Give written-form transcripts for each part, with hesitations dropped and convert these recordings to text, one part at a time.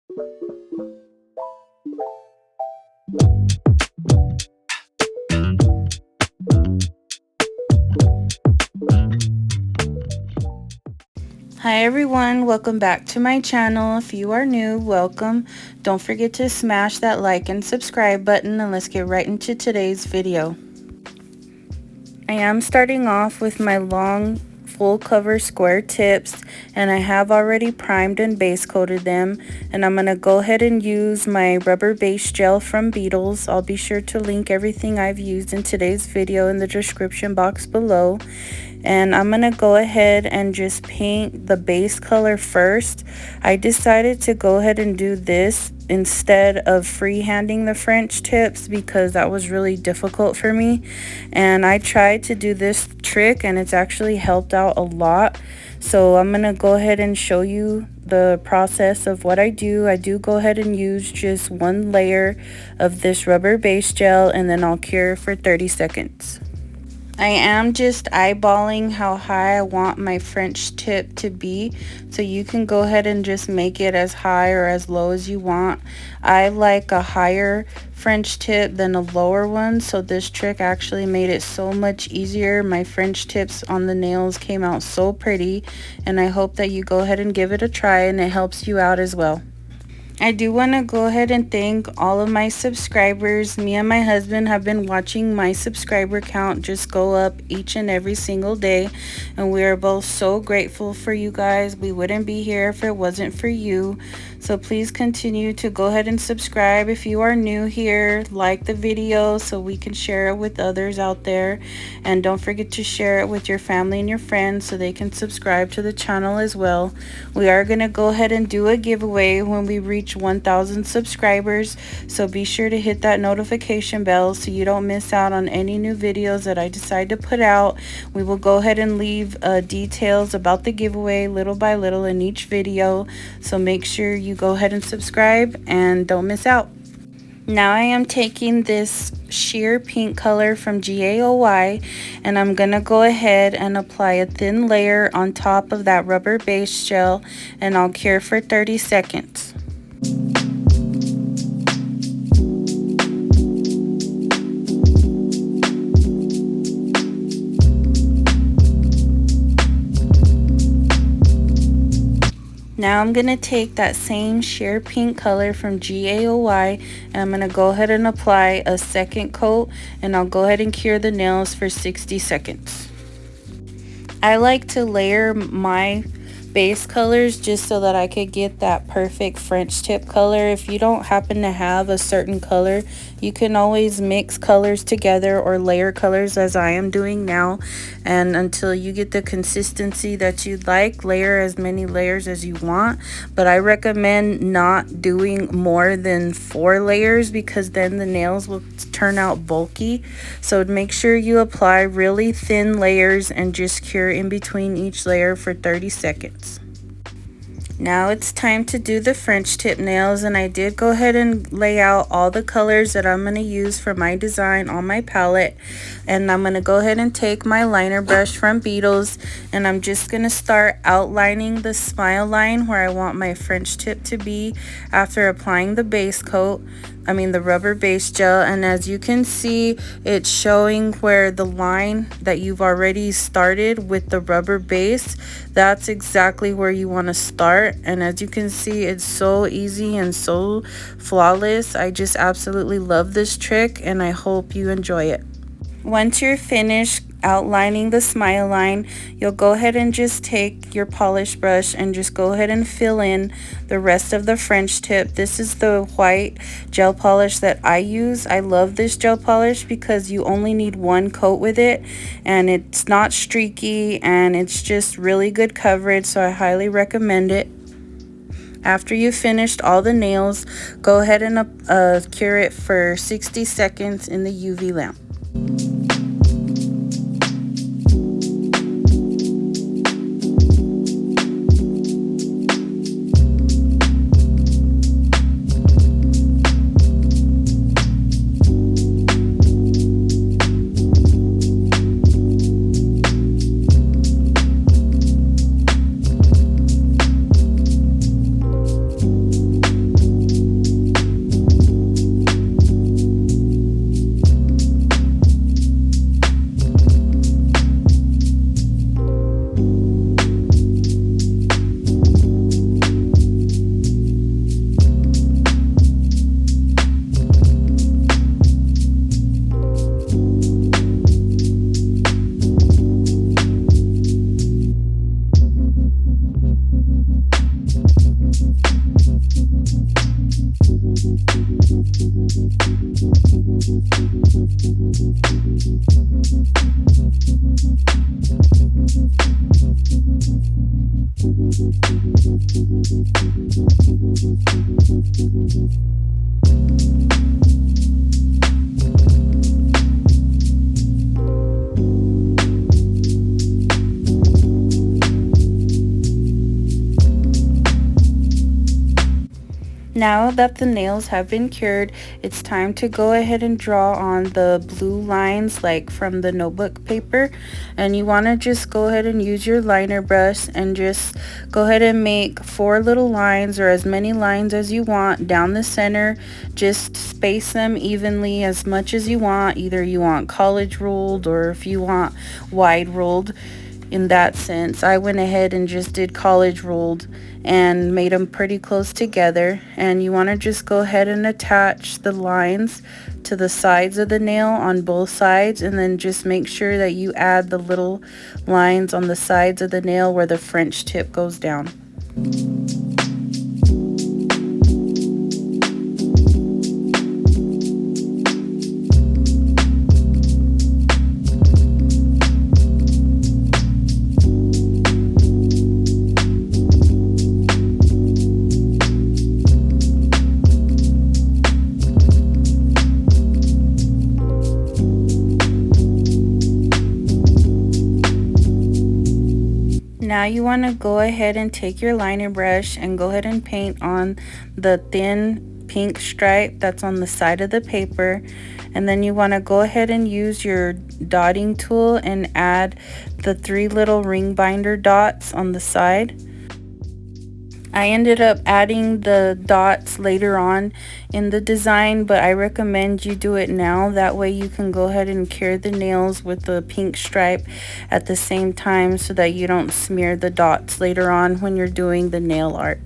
Hi everyone, welcome back to my channel. If you are new, welcome. Don't forget to smash that like and subscribe button, and let's get right into today's video. I am starting off with my long full cover square tips, and I have already primed and base coated them, and I'm going to go ahead and use my rubber base gel from Beetles. I'll be sure to link everything I've used in today's video in the description box below. And I'm going to go ahead and just paint the base color first. I decided to go ahead and do this instead of freehanding the French tips because that was really difficult for me. And I tried to do this trick and it's actually helped out a lot. So I'm going to go ahead and show you the process of what I do. I do go ahead and use just one layer of this rubber base gel, and then I'll cure for 30 seconds. I am just eyeballing how high I want my French tip to be, so you can go ahead and just make it as high or as low as you want. I like a higher French tip than a lower one, so this trick actually made it so much easier. My French tips on the nails came out so pretty, and I hope that you go ahead and give it a try and it helps you out as well. I do want to go ahead and thank all of my subscribers. Me and my husband have been watching my subscriber count just go up each and every single day, and we are both so grateful for you guys. We wouldn't be here if it wasn't for you. So please continue to go ahead and subscribe if you are new here. Like the video so we can share it with others out there, and don't forget to share it with your family and your friends so they can subscribe to the channel as well. We are going to go ahead and do a giveaway when we reach 1,000 subscribers, so be sure to hit that notification bell so you don't miss out on any new videos that I decide to put out. We will go ahead and leave details about the giveaway little by little in each video, so make sure you go ahead and subscribe and don't miss out. Now I am taking this sheer pink color from GAOY, and I'm gonna go ahead and apply a thin layer on top of that rubber base gel, and I'll cure for 30 seconds. Now I'm going to take that same sheer pink color from GAOY, and I'm going to go ahead and apply a second coat, and I'll go ahead and cure the nails for 60 seconds. I like to layer my base colors just so that I could get that perfect French tip color. If you don't happen to have a certain color, you can always mix colors together or layer colors as I am doing now, and until you get the consistency that you'd like, layer as many layers as you want. But I recommend not doing more than 4 layers because then the nails will turn out bulky. So make sure you apply really thin layers and just cure in between each layer for 30 seconds. Now it's time to do the French tip nails, and I did go ahead and lay out all the colors that I'm going to use for my design on my palette. And I'm going to go ahead and take my liner brush from Beetles, and I'm just going to start outlining the smile line where I want my French tip to be after applying the base coat. The rubber base gel. And as you can see, it's showing where the line that you've already started with the rubber base, that's exactly where you want to start. And as you can see, it's so easy and so flawless. I just absolutely love this trick, and I hope you enjoy it. Once you're finished outlining the smile line, you'll go ahead and just take your polish brush and just go ahead and fill in the rest of the French tip. This is the white gel polish that I use. I love this gel polish because you only need one coat with it, and it's not streaky, and it's just really good coverage, so I highly recommend it. After you've finished all the nails, go ahead and cure it for 60 seconds in the UV lamp. Now that the nails have been cured, it's time to go ahead and draw on the blue lines like from the notebook paper. And you want to just go ahead and use your liner brush and just go ahead and make 4 little lines, or as many lines as you want down the center. Just space them evenly as much as you want. Either you want college ruled or if you want wide ruled. In that sense, I went ahead and just did college ruled and made them pretty close together. And you want to just go ahead and attach the lines to the sides of the nail on both sides, and then just make sure that you add the little lines on the sides of the nail where the French tip goes down. Now you want to go ahead and take your liner brush and go ahead and paint on the thin pink stripe that's on the side of the paper. And then you want to go ahead and use your dotting tool and add the 3 little ring binder dots on the side. I ended up adding the dots later on in the design, but I recommend you do it now. That way you can go ahead and cure the nails with the pink stripe at the same time so that you don't smear the dots later on when you're doing the nail art.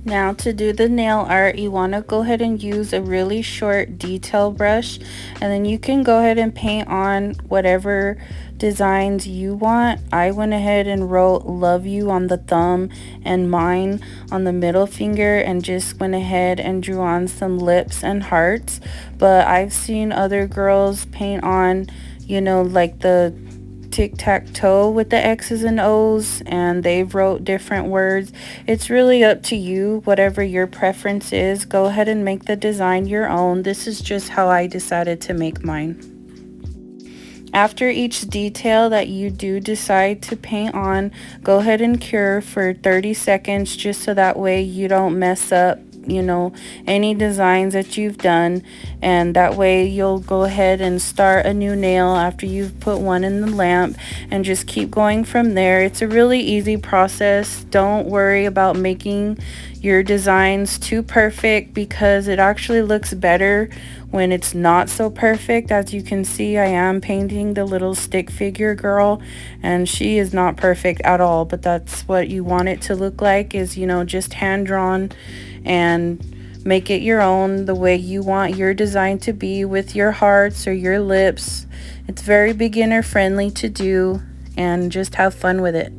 Now to do the nail art, you want to go ahead and use a really short detail brush, and then you can go ahead and paint on whatever designs you want. I went ahead and wrote love you on the thumb and mine on the middle finger, and just went ahead and drew on some lips and hearts. But I've seen other girls paint on, you know, like the tic-tac-toe with the X's and O's, and they wrote different words. It's really up to you, whatever your preference is. Go ahead and make the design your own. This is just how I decided to make mine. After each detail that you do decide to paint on, go ahead and cure for 30 seconds, just so that way you don't mess up, you know, any designs that you've done. And that way you'll go ahead and start a new nail after you've put one in the lamp, and just keep going from there. It's a really easy process. Don't worry about making your designs too perfect, because it actually looks better when it's not so perfect. As you can see, I am painting the little stick figure girl, and she is not perfect at all, but that's what you want it to look like, is, you know, just hand drawn, and make it your own, the way you want your design to be, with your hearts or your lips. It's very beginner friendly to do, and just have fun with it.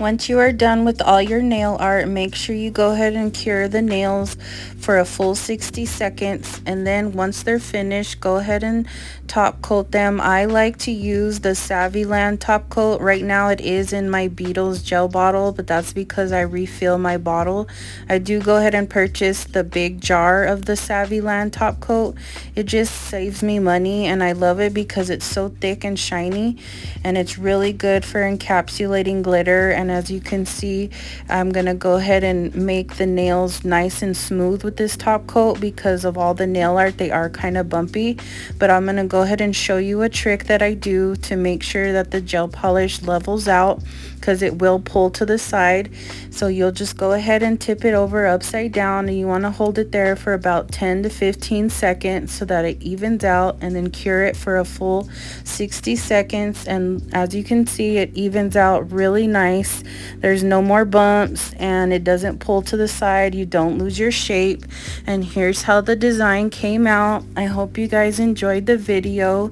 Once you are done with all your nail art, make sure you go ahead and cure the nails for a full 60 seconds. And then once they're finished, go ahead and top coat them. I like to use the Saviland Top Coat. Right now it is in my Beetles gel bottle, but that's because I refill my bottle. I do go ahead and purchase the big jar of the Saviland Top Coat. It just saves me money, and I love it because it's so thick and shiny, and it's really good for encapsulating glitter. And as you can see, I'm gonna go ahead and make the nails nice and smooth with this top coat. Because of all the nail art, they are kind of bumpy, but I'm gonna go ahead and show you a trick that I do to make sure that the gel polish levels out, because it will pull to the side. So you'll just go ahead and tip it over upside down, and you want to hold it there for about 10 to 15 seconds so that it evens out, and then cure it for a full 60 seconds. And as you can see, it evens out really nice. There's no more bumps, and it doesn't pull to the side. You don't lose your shape. And here's how the design came out. I hope you guys enjoyed the video.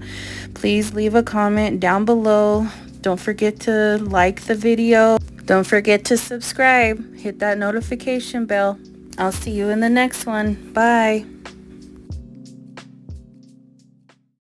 Please leave a comment down below. Don't forget to like the video. Don't forget to subscribe. Hit that notification bell. I'll see you in the next one. Bye.